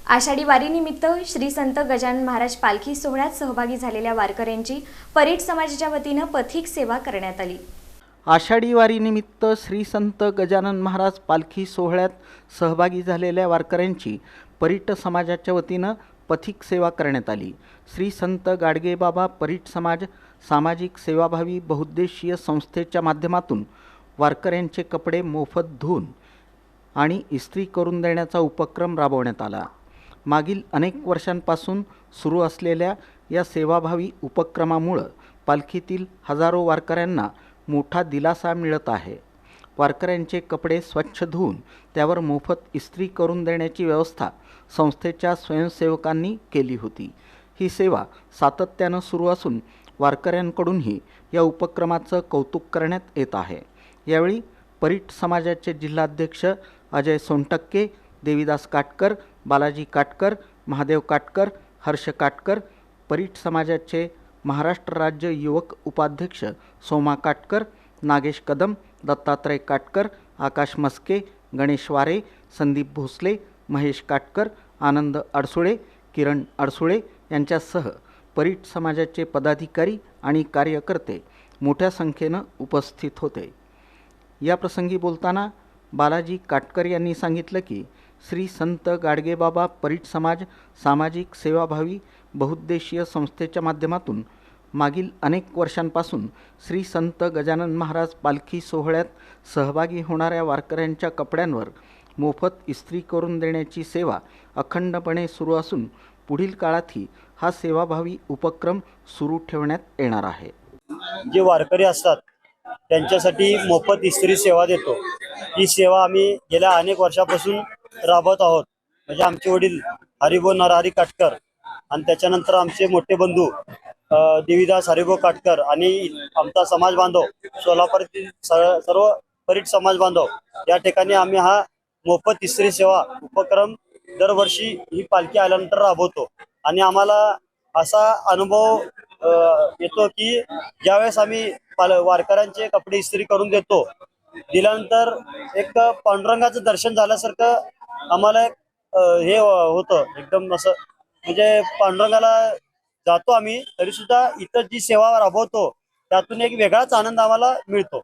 आषाढी वारीनिमित्त श्री संत गजानन महाराज पालखी सोहळ्यात सहभागी झालेल्या वारकऱ्यांची परीट समाजाच्या वतीनं पथिक सेवा करण्यात आली। आषाढी वारीनिमित्त श्री संत गजानन महाराज पालखी सोहळ्यात सहभागी झालेल्या वारकऱ्यांची परीट समाजाच्या वतीनं पथिक सेवा करण्यात आली। श्री संत गाडगेबाबा परीट समाज सामाजिक सेवाभावी बहुउद्देशीय संस्थेच्या माध्यमातून वारकऱ्यांचे कपडे मोफत धुवून आणि इस्त्री करून देण्याचा उपक्रम राबवण्यात आला। मागील अनेक वर्षांपासून सुरू असलेल्या या सेवाभावी उपक्रमामुळे पालखीतील हजारो वारकऱ्यांना मोठा दिलासा मिळत आहे। वारकऱ्यांचे कपडे स्वच्छ धुवून त्यावर मोफत इस्त्री करून देण्याची व्यवस्था संस्थेच्या स्वयंसेवकांनी केली होती। ही सेवा सातत्यानं सुरू असून वारकऱ्यांकडूनही या उपक्रमाचं कौतुक करण्यात येत आहे। यावेळी परीट समाजाचे जिल्हाध्यक्ष अजय सोनटक्के, देवीदास काटकर, बालाजी काटकर, महादेव काटकर, हर्ष काटकर, परीट समाजाचे महाराष्ट्र राज्य युवक उपाध्यक्ष सोमा काटकर, नागेश कदम, दत्तात्रय काटकर, आकाश मस्के, गणेश वारे, संदीप भोसले, महेश काटकर, आनंद अडसुळे, किरण अडसुळे यांच्यासह परीट समाजाचे पदाधिकारी आणि कार्यकर्ते मोठ्या संख्येनं उपस्थित होते। या प्रसंगी बोलताना बालाजी काटकर यांनी सांगितलं की श्री संत गाडगेबाबा परीट समाज सामाजिक सेवाभावी बहुउद्देशीय संस्थेच्या माध्यमातून मागील अनेक वर्षांपासून श्री संत गजानन महाराज पालखी सोहळ्यात सहभागी होणाऱ्या वारकऱ्यांच्या कपड्यांवर मोफत इस्त्री करून देण्याची सेवा अखंडपणे सुरू असून पुढील काळातही हा सेवाभावी उपक्रम सुरू ठेवण्यात येणार आहे। जे वारकरी असतात त्यांच्यासाठी मोफत इस्त्री सेवा देतो। ही सेवा आम्ही गेल्या अनेक वर्षापासून राबवत आहोत। म्हणजे आमचे वडील हरिभाऊ नरहरी काटकर आणि त्याच्यानंतर आमचे मोठे बंधू देवीदास हरिभाऊ काटकर आणि आमचा समाज बांधव सोलापूरतील सर्व परीट समाज बांधव या ठिकाणी आम्ही हा मोफत इस्त्री सेवा उपक्रम दरवर्षी ही पालखी आल्यानंतर राबवतो। आणि आम्हाला असा अनुभव येतो की ज्यावेळेस आम्ही वारकऱ्यांचे कपडे इस्त्री करून दिल्यानंतर एक पांडुरंगाचं दर्शन झाल्यासारखं आम्हाला हे होतं, एकदम असं म्हणजे पांडुरंगाला जातो आम्ही तरी सुद्धा इतर जी सेवा राबवतो त्यातून एक वेगळाच आनंद आम्हाला मिळतो।